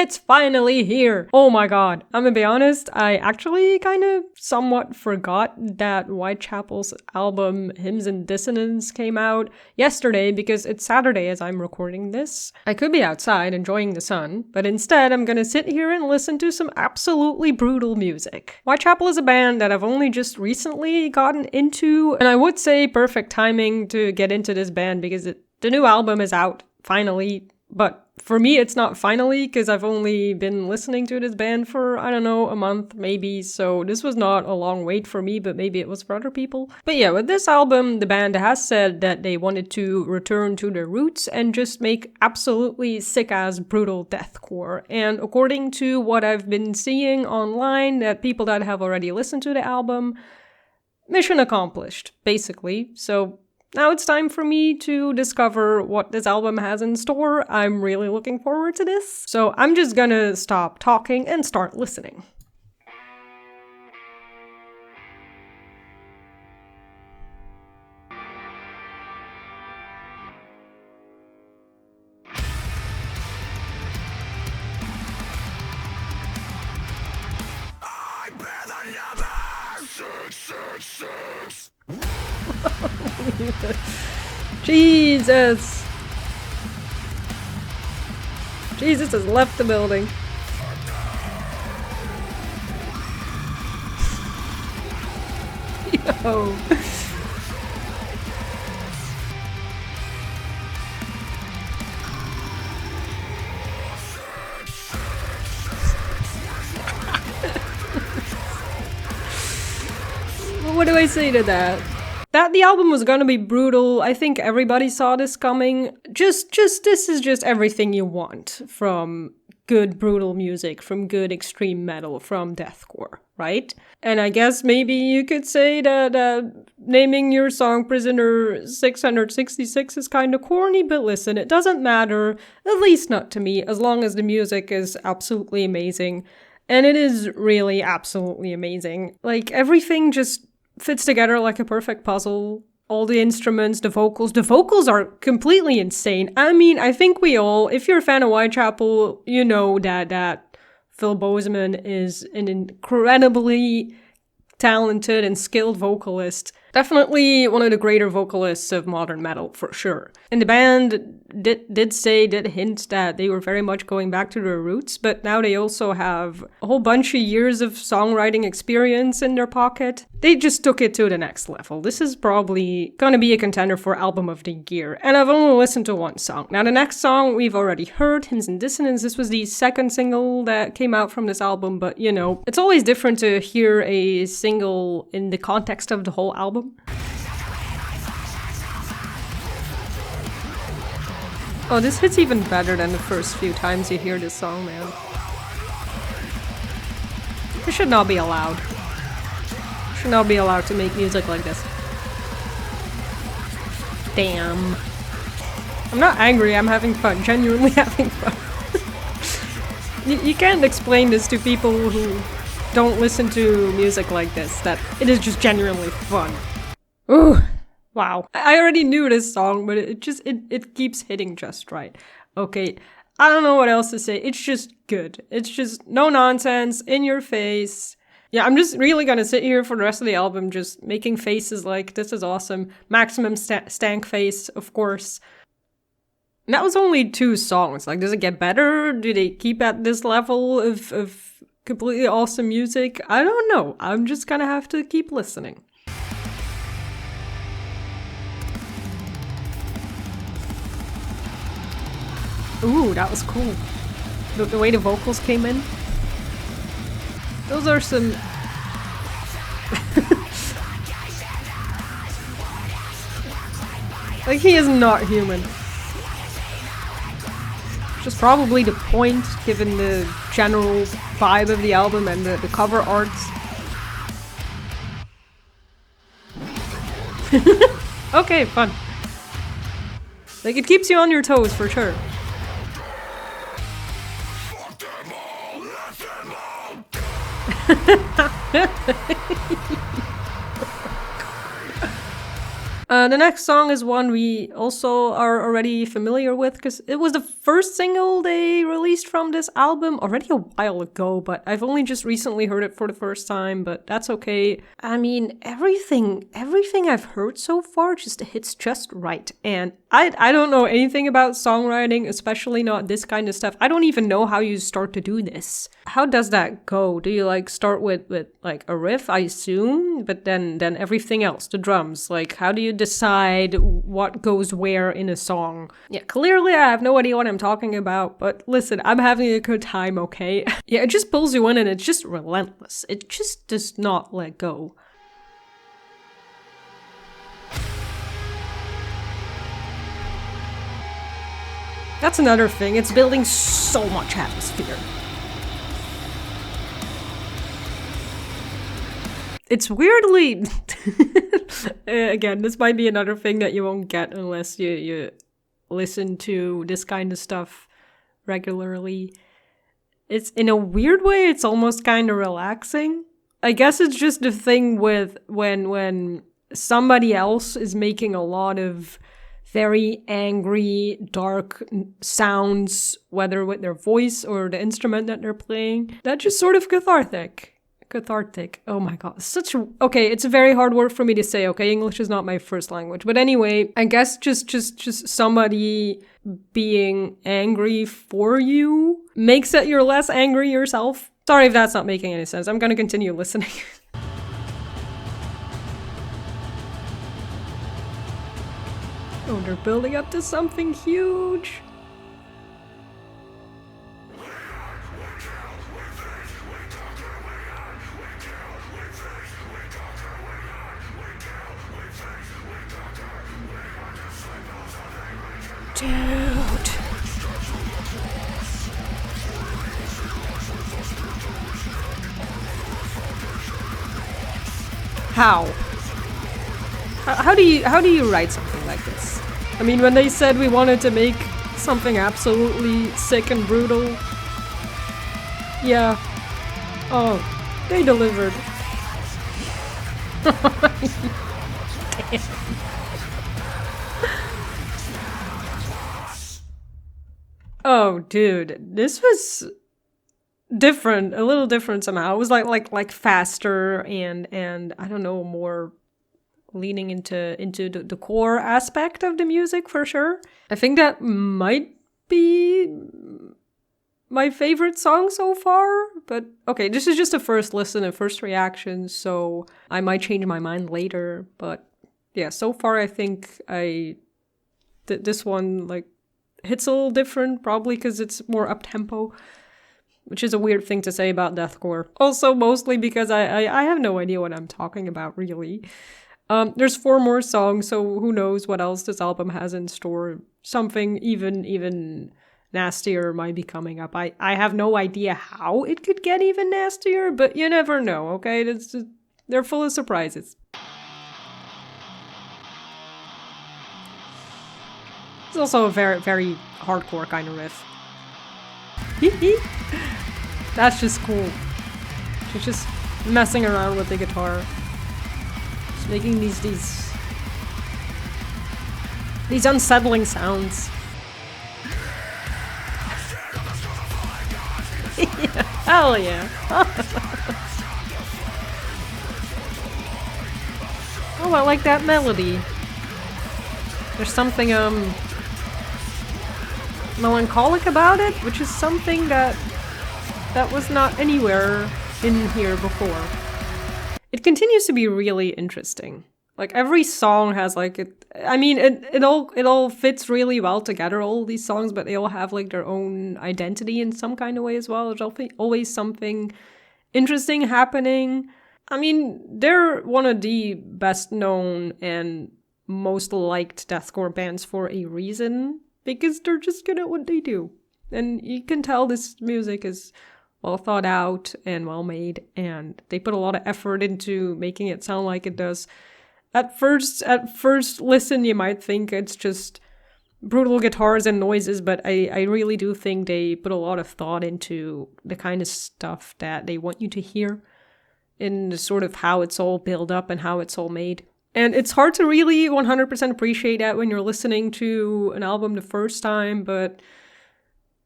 It's finally here! Oh my god. I'm gonna be honest, I actually kind of somewhat forgot that Whitechapel's album Hymns In Dissonance came out yesterday because it's Saturday as I'm recording this. I could be outside enjoying the sun, but instead I'm gonna sit here and listen to some absolutely brutal music. Whitechapel is a band that I've only just recently gotten into, and I would say perfect timing to get into this band because the new album is out, finally, but for me, it's not finally, because I've only been listening to this band for, I don't know, a month, maybe, so this was not a long wait for me, but maybe it was for other people. But yeah, with this album, the band has said that they wanted to return to their roots and just make absolutely sick-ass brutal deathcore. And according to what I've been seeing online, that people that have already listened to the album, mission accomplished, basically. So now it's time for me to discover what this album has in store. I'm really looking forward to this. So I'm just gonna stop talking and start listening. I bear the number 666. Jesus! Jesus has left the building. Yo! What do I say to that? That the album was gonna be brutal, I think everybody saw this coming. This is just everything you want from good brutal music, from good extreme metal, from deathcore, right? And I guess maybe you could say that naming your song Prisoner 666 is kinda corny, but listen, it doesn't matter, at least not to me, as long as the music is absolutely amazing. And it is really absolutely amazing. Like, everything just fits together like a perfect puzzle. All the instruments, the vocals are completely insane. I mean, I think we all, if you're a fan of Whitechapel, you know that Phil Bozeman is an incredibly talented and skilled vocalist. Definitely one of the greater vocalists of modern metal, for sure. And the band did hint that they were very much going back to their roots, but now they also have a whole bunch of years of songwriting experience in their pocket. They just took it to the next level. This is probably gonna be a contender for Album of the Year, and I've only listened to one song. Now the next song we've already heard, Hymns In Dissonance. This was the second single that came out from this album, but you know, it's always different to hear a single in the context of the whole album. Oh, this hits even better than the first few times you hear this song, man. This should not be allowed. Should not be allowed to make music like this. Damn. I'm not angry, I'm having fun. Genuinely having fun. You can't explain this to people who don't listen to music like this, that it is just genuinely fun. Ooh. Wow. I already knew this song, but it keeps hitting just right. Okay, I don't know what else to say. It's just good. It's just no nonsense, in your face. Yeah, I'm just really gonna sit here for the rest of the album just making faces like, this is awesome. Maximum stank face, of course. And that was only 2 songs. Like, does it get better? Do they keep at this level of completely awesome music? I don't know. I'm just gonna have to keep listening. Ooh, that was cool. The way the vocals came in. Those are some... like, he is not human. Which is probably the point, given the general vibe of the album and the cover art. Okay, fun. Like, it keeps you on your toes, for sure. The next song is one we also are already familiar with, because it was the first single they released from this album already a while ago, but I've only just recently heard it for the first time, but that's okay. I mean, everything I've heard so far just hits just right. And I don't know anything about songwriting, especially not this kind of stuff. I don't even know how you start to do this. How does that go? Do you like start with like a riff, I assume, but then everything else, the drums, like how do you decide what goes where in a song? Yeah, clearly I have no idea what I'm talking about, but listen, I'm having a good time, okay? Yeah, it just pulls you in and it's just relentless. It just does not let go. That's another thing, it's building so much atmosphere. It's weirdly... Again, this might be another thing that you won't get unless you listen to this kind of stuff regularly. It's, in a weird way, it's almost kind of relaxing. I guess it's just the thing with when somebody else is making a lot of very angry, dark sounds, whether with their voice or the instrument that they're playing. That's just sort of cathartic. Oh my god, okay, it's a very hard word for me to say, okay? English is not my first language. But anyway, I guess just somebody being angry for you makes it you're less angry yourself. Sorry if that's not making any sense. I'm gonna continue listening. Oh, they're building up to something huge. Dude. How? How do you write something like this? I mean, when they said we wanted to make something absolutely sick and brutal, yeah. Oh, they delivered. Damn. Oh, dude, this was different, a little different somehow. It was like faster and I don't know, more leaning into the core aspect of the music for sure. I think that might be my favorite song so far, but okay, this is just a first listen and first reaction, so I might change my mind later, but yeah, so far I think this one like hits a little different, probably because it's more up-tempo, which is a weird thing to say about deathcore. Also, mostly because I have no idea what I'm talking about, really. There's 4 more songs, so who knows what else this album has in store. Something even nastier might be coming up. I have no idea how it could get even nastier, but you never know, okay? They're full of surprises. It's also a very, very hardcore kind of riff. That's just cool. She's just messing around with the guitar. Just making these unsettling sounds. Yeah, hell yeah. Oh, I like that melody. There's something melancholic about it, which is something that was not anywhere in here before. It continues to be really interesting. Like every song has like it all fits really well together, all these songs, but they all have like their own identity in some kind of way as well. There's always something interesting happening. I mean, they're one of the best known and most liked deathcore bands for a reason, because they're just good at what they do. And you can tell this music is well thought out and well made, and they put a lot of effort into making it sound like it does. At first listen, you might think it's just brutal guitars and noises, but I really do think they put a lot of thought into the kind of stuff that they want you to hear, in the sort of how it's all built up and how it's all made. And it's hard to really 100% appreciate that when you're listening to an album the first time, but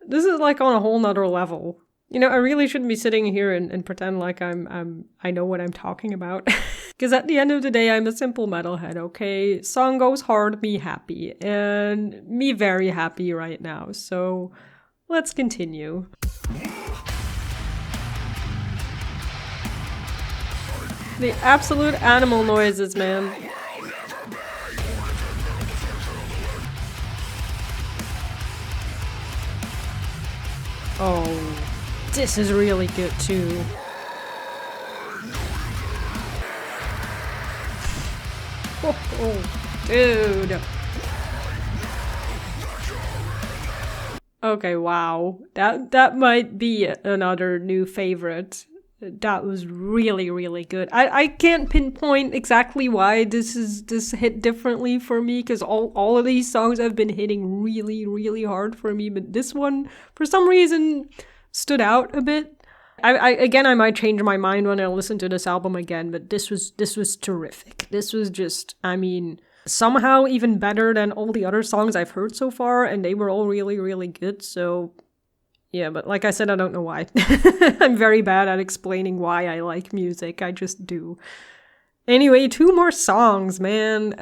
this is like on a whole nother level. You know, I really shouldn't be sitting here and pretend like I know what I'm talking about. Because at the end of the day, I'm a simple metalhead, okay? Song goes hard, me happy. And me very happy right now. So let's continue. The absolute animal noises, man. Oh, this is really good too. Oh, dude. Okay, wow. That might be another new favorite. That was really, really good. I can't pinpoint exactly why this hit differently for me, because all of these songs have been hitting really, really hard for me, but this one, for some reason, stood out a bit. I might change my mind when I listen to this album again, but this was terrific. This was just, I mean, somehow even better than all the other songs I've heard so far, and they were all really, really good, so yeah, but like I said, I don't know why. I'm very bad at explaining why I like music, I just do. Anyway, 2 more songs, man.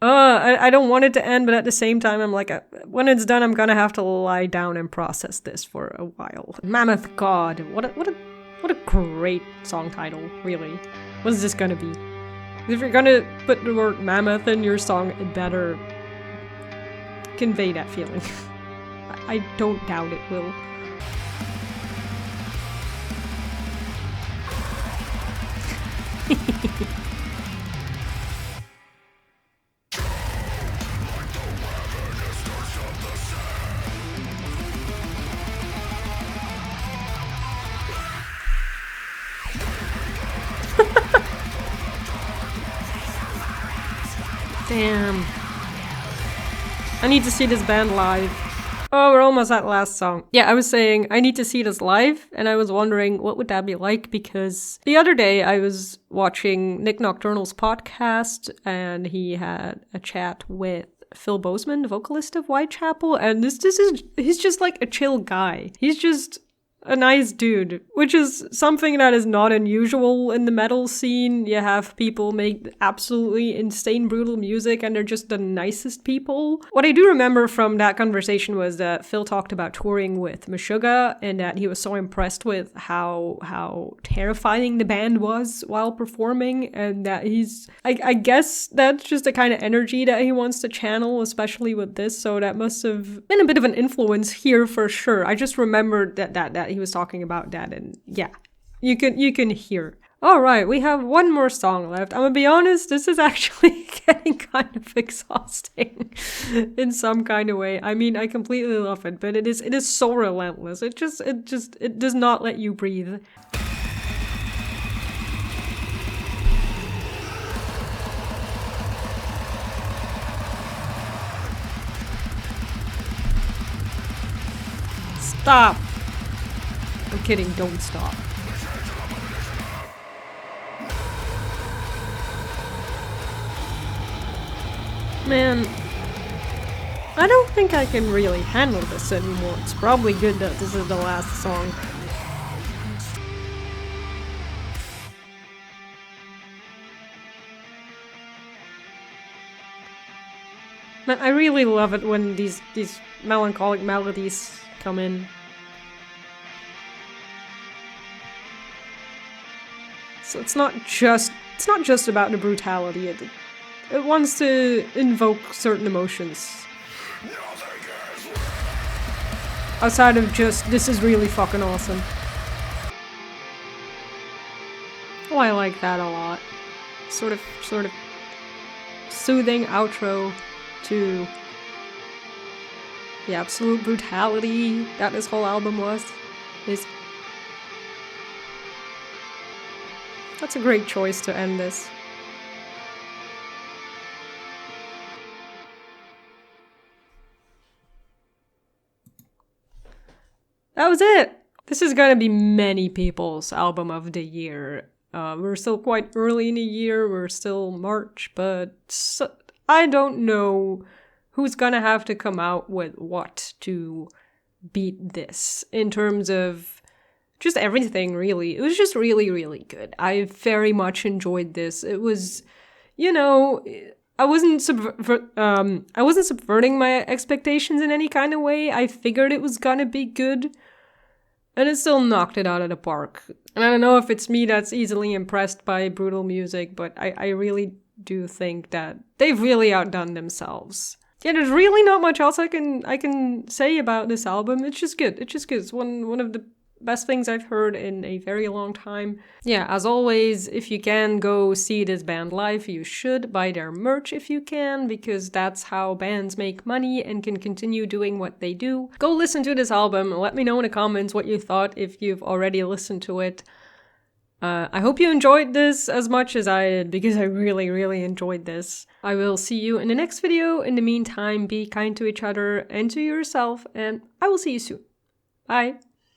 I don't want it to end, but at the same time, I'm like, when it's done, I'm gonna have to lie down and process this for a while. Mammoth God, what a great song title, really. What is this gonna be? If you're gonna put the word mammoth in your song, it better convey that feeling. I don't doubt it will. Damn. I need to see this band live. Oh, we're almost at the last song. Yeah, I was saying I need to see this live, and I was wondering what would that be like, because the other day I was watching Nick Nocturnal's podcast, and he had a chat with Phil Bozeman, the vocalist of Whitechapel, and he's just like a chill guy. He's just a nice dude, which is something that is not unusual in the metal scene. You have people make absolutely insane, brutal music, and they're just the nicest people. What I do remember from that conversation was that Phil talked about touring with Meshuggah, and that he was so impressed with how terrifying the band was while performing, and that I guess that's just the kind of energy that he wants to channel, especially with this, so that must have been a bit of an influence here for sure. I just remembered that he was talking about that, and yeah, you can hear. All right, we have one more song left. I'm gonna be honest, this is actually getting kind of exhausting in some kind of way. I mean, I completely love it, but it is so relentless. It does not let you breathe. Stop. I'm kidding, don't stop. Man, I don't think I can really handle this anymore. It's probably good that this is the last song. Man, I really love it when these melancholic melodies come in. So it's not just about the brutality. It wants to invoke certain emotions. Outside of just, this is really fucking awesome. Oh, I like that a lot. Sort of soothing outro to the absolute brutality that this whole album is. That's a great choice to end this. That was it! This is gonna be many people's album of the year. We're still quite early in the year, we're still March, but I don't know who's gonna have to come out with what to beat this in terms of just everything, really. It was just really, really good. I very much enjoyed this. It was, you know, I wasn't subverting my expectations in any kind of way. I figured it was gonna be good, and it still knocked it out of the park. And I don't know if it's me that's easily impressed by brutal music, but I really do think that they've really outdone themselves. Yeah, there's really not much else I can say about this album. It's just good. It's just good. It's one of the best things I've heard in a very long time. Yeah, as always, if you can go see this band live, you should buy their merch if you can, because that's how bands make money and can continue doing what they do. Go listen to this album. Let me know in the comments what you thought if you've already listened to it. I hope you enjoyed this as much as I did, because I really, really enjoyed this. I will see you in the next video. In the meantime, be kind to each other and to yourself, and I will see you soon. Bye!